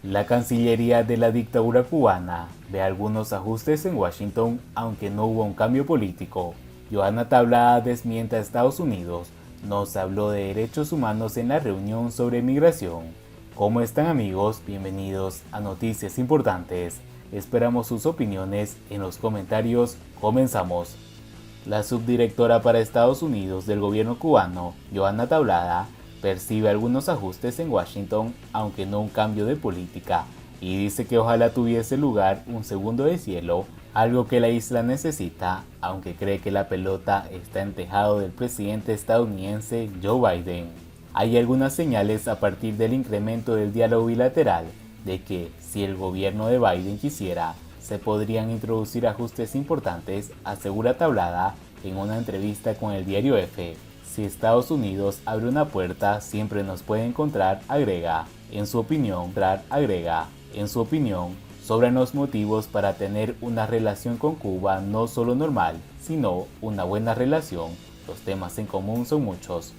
La Cancillería de la dictadura cubana ve algunos ajustes en Washington, aunque no hubo un cambio político. Johanna Tablada desmiente a Estados Unidos. Nos habló de derechos humanos en la reunión sobre migración. ¿Cómo están, amigos? Bienvenidos a Noticias Importantes. Esperamos sus opiniones en los comentarios. Comenzamos. La subdirectora para Estados Unidos del gobierno cubano, Johanna Tablada, percibe algunos ajustes en Washington, aunque no un cambio de política, y dice que ojalá tuviese lugar un segundo deshielo, algo que la isla necesita, aunque cree que la pelota está en tejado del presidente estadounidense Joe Biden. Hay algunas señales a partir del incremento del diálogo bilateral de que, si el gobierno de Biden quisiera, se podrían introducir ajustes importantes, asegura Tablada en una entrevista con el diario EFE. Si Estados Unidos abre una puerta, siempre nos puede encontrar, agrega. En su opinión, sobran los motivos para tener una relación con Cuba no solo normal, sino una buena relación. Los temas en común son muchos.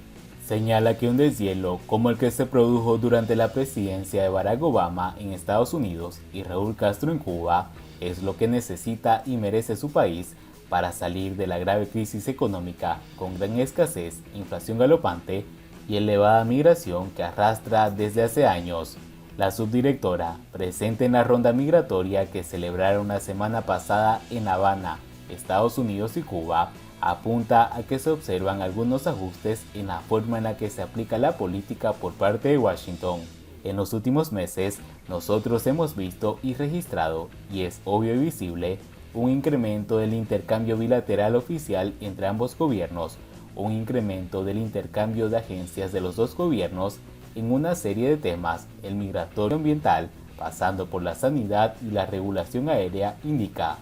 Señala que un deshielo como el que se produjo durante la presidencia de Barack Obama en Estados Unidos y Raúl Castro en Cuba es lo que necesita y merece su país para salir de la grave crisis económica con gran escasez, inflación galopante y elevada migración que arrastra desde hace años. La subdirectora, presente en la ronda migratoria que celebraron la semana pasada en La Habana, Estados Unidos y Cuba, apunta a que se observan algunos ajustes en la forma en la que se aplica la política por parte de Washington. En los últimos meses, nosotros hemos visto y registrado, y es obvio y visible, un incremento del intercambio bilateral oficial entre ambos gobiernos, un incremento del intercambio de agencias de los dos gobiernos en una serie de temas, el migratorio ambiental, pasando por la sanidad y la regulación aérea, indica.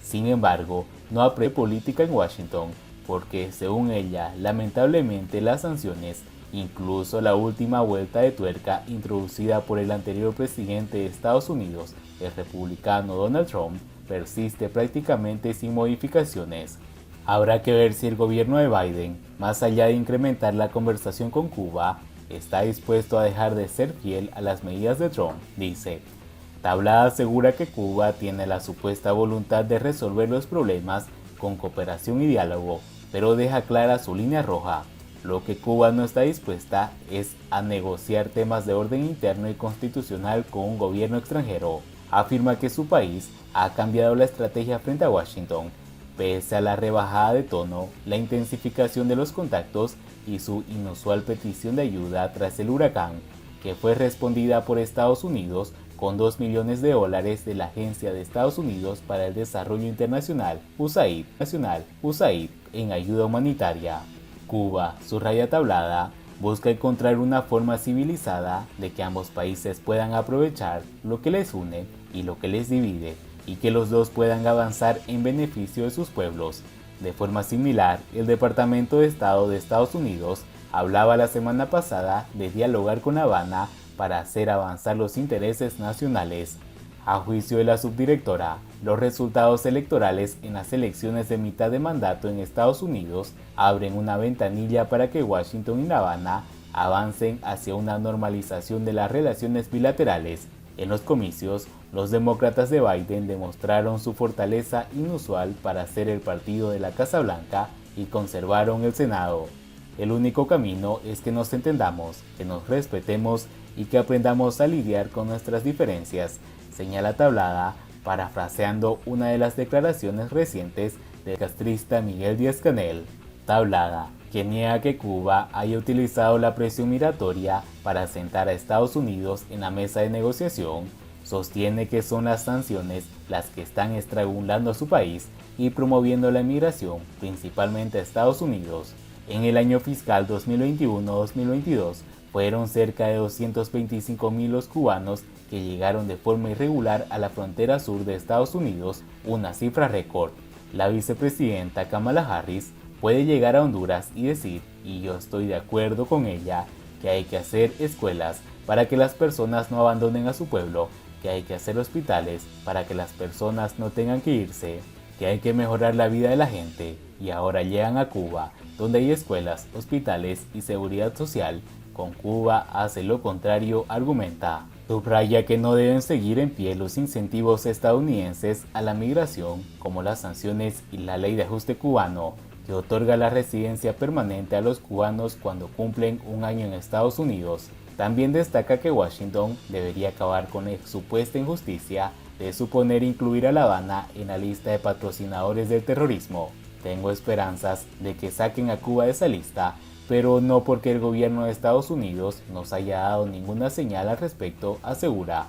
Sin embargo, no aprende política en Washington, porque según ella, lamentablemente las sanciones, incluso la última vuelta de tuerca introducida por el anterior presidente de Estados Unidos, el republicano Donald Trump, persiste prácticamente sin modificaciones. Habrá que ver si el gobierno de Biden, más allá de incrementar la conversación con Cuba, está dispuesto a dejar de ser fiel a las medidas de Trump, dice. Tablada asegura que Cuba tiene la supuesta voluntad de resolver los problemas con cooperación y diálogo, pero deja clara su línea roja. Lo que Cuba no está dispuesta es a negociar temas de orden interno y constitucional con un gobierno extranjero. Afirma que su país ha cambiado la estrategia frente a Washington, pese a la rebajada de tono, la intensificación de los contactos y su inusual petición de ayuda tras el huracán, que fue respondida por Estados Unidos con $2 millones de la Agencia de Estados Unidos para el Desarrollo Internacional, USAID, en ayuda humanitaria. Cuba, subraya Tablada, busca encontrar una forma civilizada de que ambos países puedan aprovechar lo que les une y lo que les divide, y que los dos puedan avanzar en beneficio de sus pueblos. De forma similar, el Departamento de Estado de Estados Unidos hablaba la semana pasada de dialogar con La Habana para hacer avanzar los intereses nacionales. A juicio de la subdirectora, los resultados electorales en las elecciones de mitad de mandato en Estados Unidos abren una ventanilla para que Washington y La Habana avancen hacia una normalización de las relaciones bilaterales. En los comicios, los demócratas de Biden demostraron su fortaleza inusual para ser el partido de la Casa Blanca y conservaron el Senado. El único camino es que nos entendamos, que nos respetemos y que aprendamos a lidiar con nuestras diferencias, señala Tablada, parafraseando una de las declaraciones recientes del castrista Miguel Díaz-Canel. Tablada, que niega que Cuba haya utilizado la presión migratoria para sentar a Estados Unidos en la mesa de negociación, sostiene que son las sanciones las que están estrangulando a su país y promoviendo la inmigración, principalmente a Estados Unidos. En el año fiscal 2021-2022, fueron cerca de 225.000 los cubanos que llegaron de forma irregular a la frontera sur de Estados Unidos, una cifra récord. La vicepresidenta Kamala Harris puede llegar a Honduras y decir, y yo estoy de acuerdo con ella, que hay que hacer escuelas para que las personas no abandonen a su pueblo, que hay que hacer hospitales para que las personas no tengan que irse, que hay que mejorar la vida de la gente, y ahora llegan a Cuba, donde hay escuelas, hospitales y seguridad social. Con Cuba hace lo contrario, argumenta. Subraya que no deben seguir en pie los incentivos estadounidenses a la migración, como las sanciones y la ley de ajuste cubano, que otorga la residencia permanente a los cubanos cuando cumplen un año en Estados Unidos. También destaca que Washington debería acabar con la supuesta injusticia de suponer incluir a La Habana en la lista de patrocinadores del terrorismo. Tengo esperanzas de que saquen a Cuba de esa lista, pero no porque el gobierno de Estados Unidos nos haya dado ninguna señal al respecto, asegura.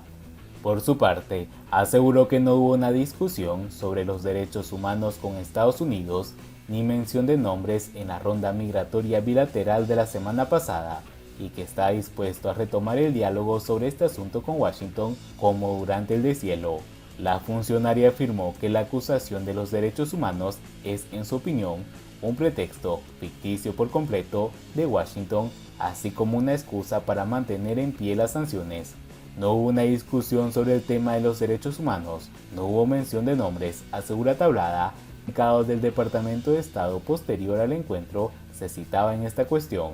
Por su parte, aseguró que no hubo una discusión sobre los derechos humanos con Estados Unidos, ni mención de nombres en la ronda migratoria bilateral de la semana pasada, y que está dispuesto a retomar el diálogo sobre este asunto con Washington como durante el deshielo. La funcionaria afirmó que la acusación de los derechos humanos es, en su opinión, un pretexto ficticio por completo de Washington, así como una excusa para mantener en pie las sanciones. No hubo una discusión sobre el tema de los derechos humanos, no hubo mención de nombres, asegura Tablada. Comunicados del Departamento de Estado posterior al encuentro se citaba en esta cuestión.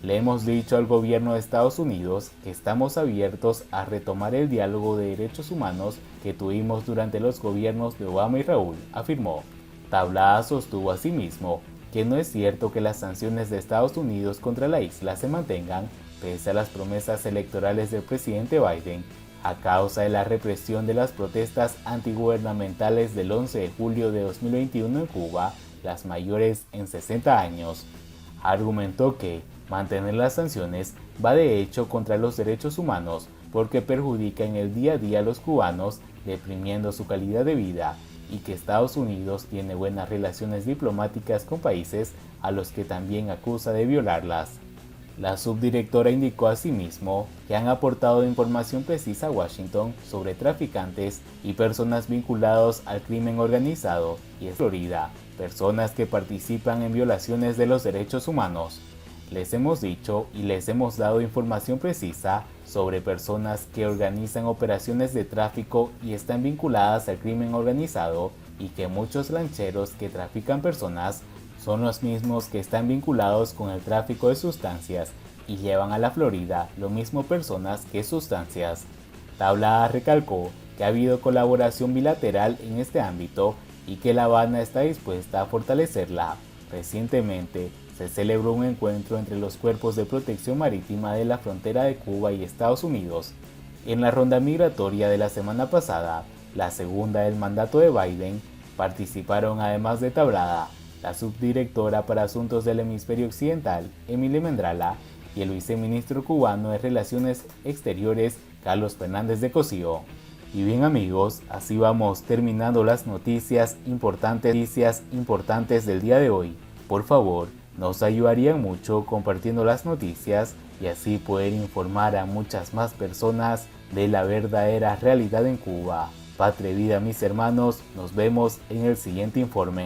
Le hemos dicho al gobierno de Estados Unidos que estamos abiertos a retomar el diálogo de derechos humanos que tuvimos durante los gobiernos de Obama y Raúl, afirmó. Tablada sostuvo asimismo que no es cierto que las sanciones de Estados Unidos contra la isla se mantengan pese a las promesas electorales del presidente Biden a causa de la represión de las protestas antigubernamentales del 11 de julio de 2021 en Cuba, las mayores en 60 años. Argumentó que mantener las sanciones va de hecho contra los derechos humanos porque perjudica en el día a día a los cubanos, deprimiendo su calidad de vida, y que Estados Unidos tiene buenas relaciones diplomáticas con países a los que también acusa de violarlas. La subdirectora indicó asimismo que han aportado información precisa a Washington sobre traficantes y personas vinculados al crimen organizado y en Florida, personas que participan en violaciones de los derechos humanos. Les hemos dicho y les hemos dado información precisa sobre personas que organizan operaciones de tráfico y están vinculadas al crimen organizado y que muchos lancheros que trafican personas son los mismos que están vinculados con el tráfico de sustancias y llevan a la Florida lo mismo personas que sustancias. Tablada recalcó que ha habido colaboración bilateral en este ámbito y que La Habana está dispuesta a fortalecerla. Recientemente se celebró un encuentro entre los cuerpos de protección marítima de la frontera de Cuba y Estados Unidos. En la ronda migratoria de la semana pasada, la segunda del mandato de Biden, participaron además de Tablada, la subdirectora para Asuntos del Hemisferio Occidental, Emily Mendrala, y el viceministro cubano de Relaciones Exteriores, Carlos Fernández de Cosío. Y bien amigos, así vamos terminando las noticias importantes del día de hoy. Por favor, nos ayudarían mucho compartiendo las noticias y así poder informar a muchas más personas de la verdadera realidad en Cuba. Patria y vida mis hermanos, nos vemos en el siguiente informe.